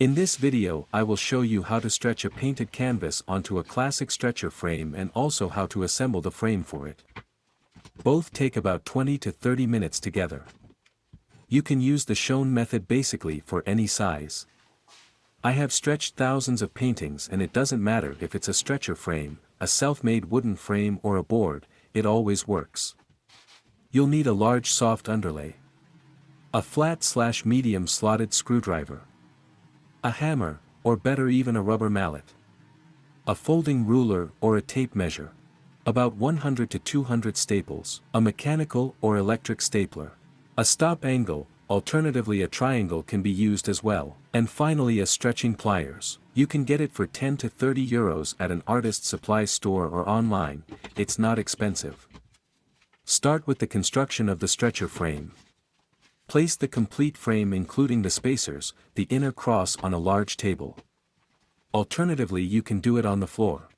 In this video I will show you how to stretch a painted canvas onto a classic stretcher frame and also how to assemble the frame for it. Both take about 20 to 30 minutes together. You can use the shown method basically for any size. I have stretched thousands of paintings and it doesn't matter if it's a stretcher frame, a self-made wooden frame or a board, it always works. You'll need a large soft underlay, a flat/medium slotted screwdriver, a hammer, or better even a rubber mallet, a folding ruler or a tape measure, about 100 to 200 staples, a mechanical or electric stapler, a stop angle, alternatively a triangle can be used as well, and finally a stretching pliers. You can get it for 10 to 30 euros at an artist supply store or online, it's not expensive. Start with the construction of the stretcher frame. Place the complete frame including the spacers, the inner cross on a large table. Alternatively you can do it on the floor.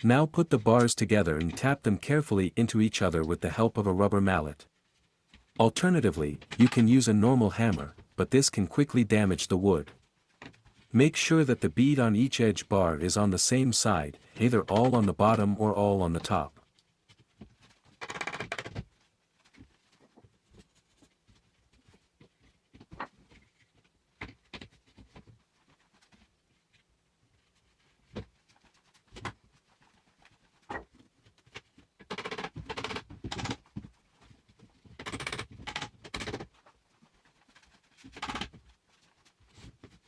Now put the bars together and tap them carefully into each other with the help of a rubber mallet. Alternatively, you can use a normal hammer, but this can quickly damage the wood. Make sure that the bead on each edge bar is on the same side, either all on the bottom or all on the top.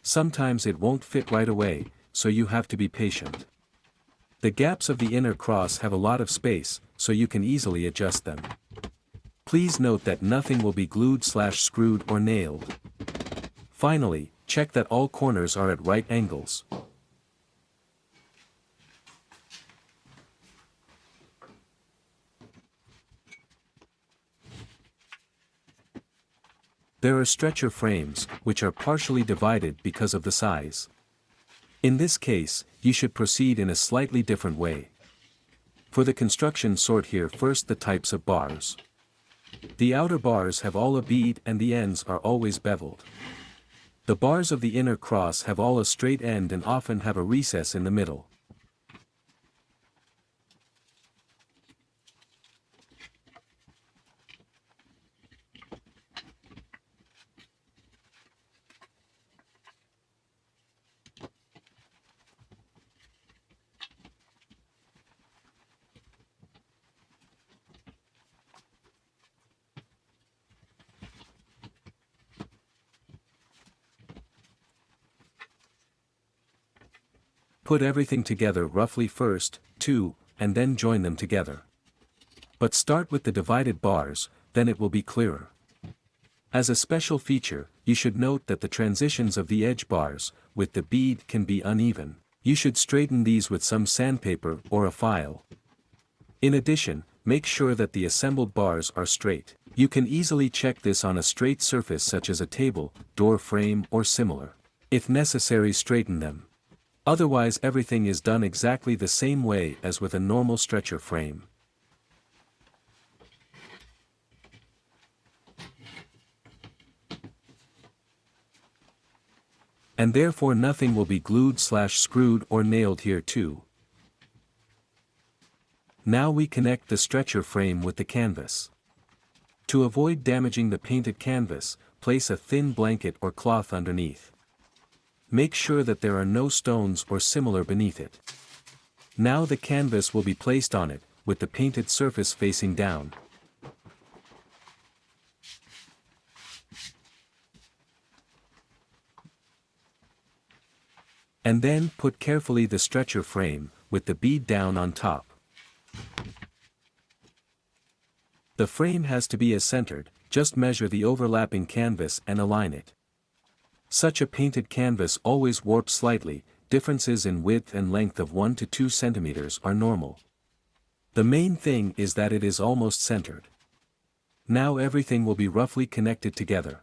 Sometimes it won't fit right away, so you have to be patient. The gaps of the inner cross have a lot of space, so you can easily adjust them. Please note that nothing will be glued/screwed or nailed. Finally, check that all corners are at right angles. There are stretcher frames, which are partially divided because of the size. In this case, you should proceed in a slightly different way. For the construction, sort here first the types of bars. The outer bars have all a bead and the ends are always beveled. The bars of the inner cross have all a straight end and often have a recess in the middle. Put everything together roughly first, and then join them together. But start with the divided bars, then it will be clearer. As a special feature, you should note that the transitions of the edge bars, with the bead can be uneven. You should straighten these with some sandpaper or a file. In addition, make sure that the assembled bars are straight. You can easily check this on a straight surface such as a table, door frame or similar. If necessary, straighten them. Otherwise everything is done exactly the same way as with a normal stretcher frame. And therefore nothing will be glued/screwed or nailed here too. Now we connect the stretcher frame with the canvas. To avoid damaging the painted canvas, place a thin blanket or cloth underneath. Make sure that there are no stones or similar beneath it. Now the canvas will be placed on it, with the painted surface facing down. And then put carefully the stretcher frame, with the bead down on top. The frame has to be as centered, just measure the overlapping canvas and align it. Such a painted canvas always warps slightly, differences in width and length of 1 to 2 centimeters are normal. The main thing is that it is almost centered. Now everything will be roughly connected together.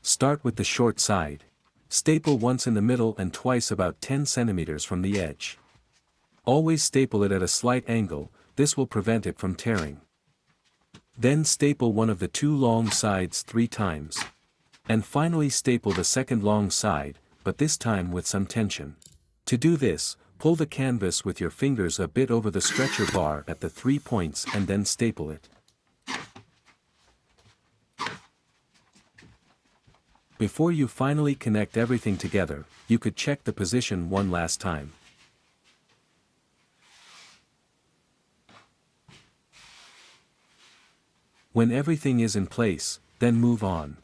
Start with the short side. Staple once in the middle and twice about 10 centimeters from the edge. Always staple it at a slight angle, this will prevent it from tearing. Then staple one of the two long sides 3 times. And finally staple the second long side, but this time with some tension. To do this, pull the canvas with your fingers a bit over the stretcher bar at the 3 points and then staple it. Before you finally connect everything together, you could check the position one last time. When everything is in place, then move on.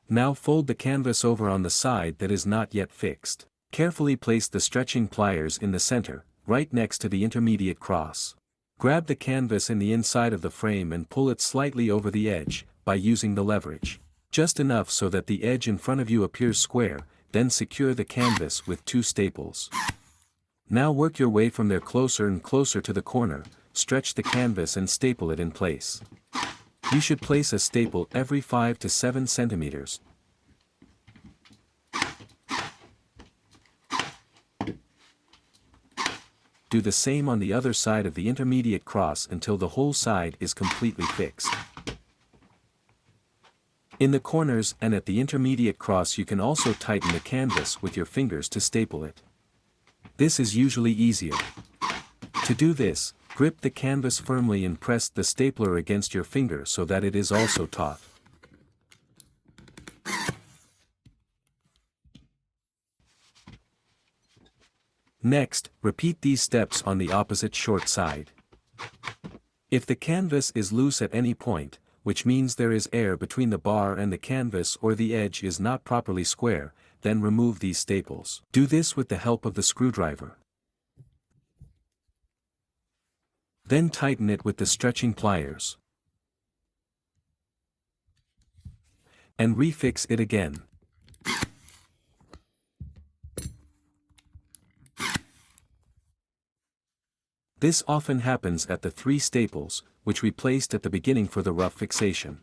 Now fold the canvas over on the side that is not yet fixed. Carefully place the stretching pliers in the center, right next to the intermediate cross. Grab the canvas in the inside of the frame and pull it slightly over the edge, by using the leverage. Just enough so that the edge in front of you appears square, then secure the canvas with 2 staples. Now work your way from there closer and closer to the corner, stretch the canvas and staple it in place. You should place a staple every 5 to 7 centimeters. Do the same on the other side of the intermediate cross until the whole side is completely fixed. In the corners and at the intermediate cross you can also tighten the canvas with your fingers to staple it. This is usually easier. To do this, grip the canvas firmly and press the stapler against your finger so that it is also taut. Next, repeat these steps on the opposite short side. If the canvas is loose at any point, which means there is air between the bar and the canvas or the edge is not properly square, then remove these staples. Do this with the help of the screwdriver. Then tighten it with the stretching pliers. And refix it again. This often happens at the 3 staples, which we placed at the beginning for the rough fixation.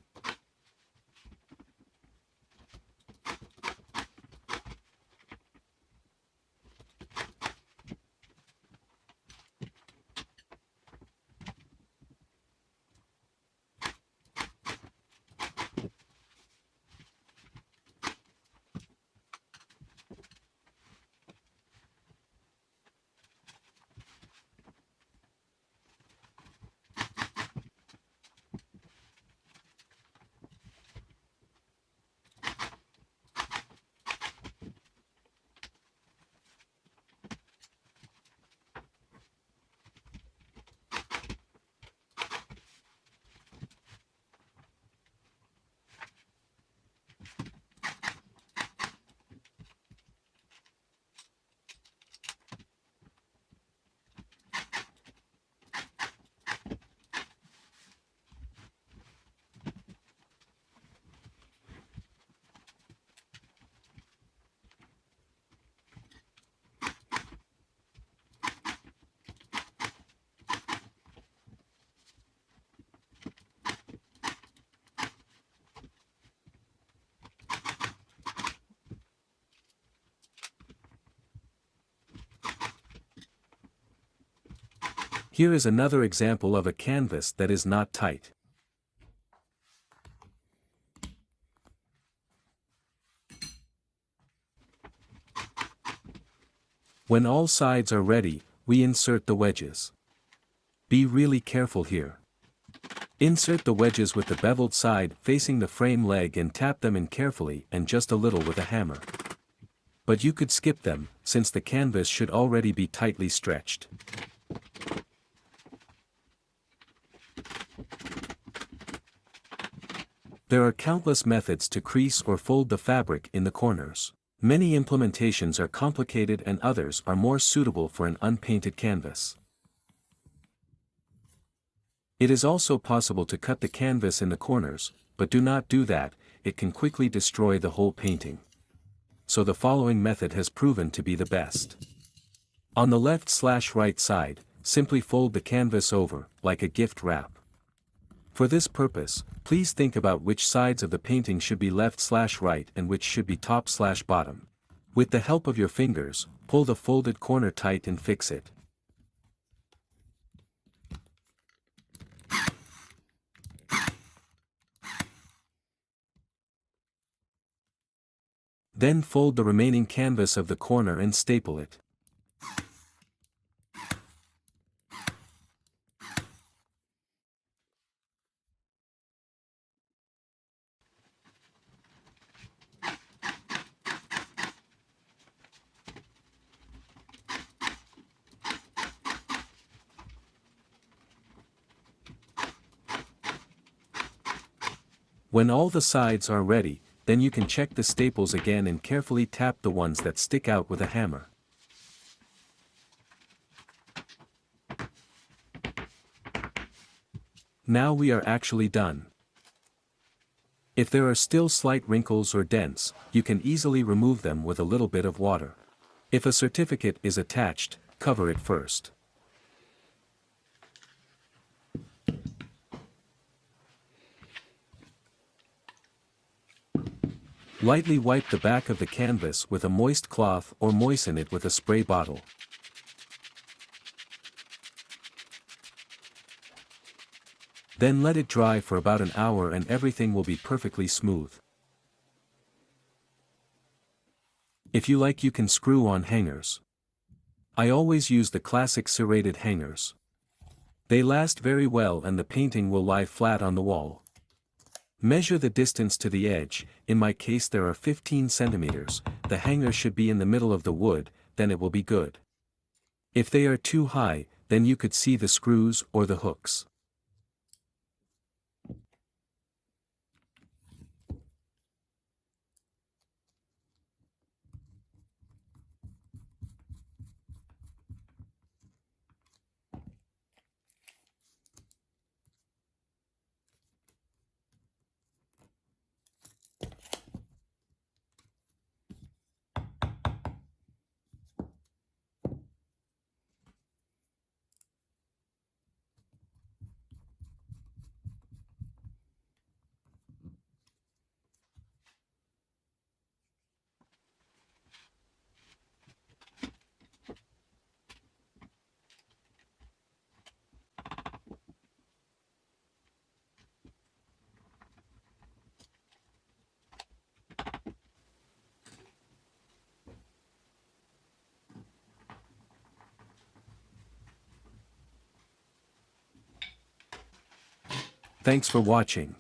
Here is another example of a canvas that is not tight. When all sides are ready, we insert the wedges. Be really careful here. Insert the wedges with the beveled side facing the frame leg and tap them in carefully and just a little with a hammer. But you could skip them, since the canvas should already be tightly stretched. There are countless methods to crease or fold the fabric in the corners. Many implementations are complicated and others are more suitable for an unpainted canvas. It is also possible to cut the canvas in the corners, but do not do that, it can quickly destroy the whole painting. So the following method has proven to be the best. On the left/right side, simply fold the canvas over, like a gift wrap. For this purpose, please think about which sides of the painting should be left/right and which should be top/bottom. With the help of your fingers, pull the folded corner tight and fix it. Then fold the remaining canvas of the corner and staple it. When all the sides are ready, then you can check the staples again and carefully tap the ones that stick out with a hammer. Now we are actually done. If there are still slight wrinkles or dents, you can easily remove them with a little bit of water. If a certificate is attached, cover it first. Lightly wipe the back of the canvas with a moist cloth or moisten it with a spray bottle. Then let it dry for about an hour and everything will be perfectly smooth. If you like, you can screw on hangers. I always use the classic serrated hangers. They last very well and the painting will lie flat on the wall. Measure the distance to the edge. In my case there are 15 centimeters, the hanger should be in the middle of the wood, then it will be good. If they are too high, then you could see the screws or the hooks. Thanks for watching.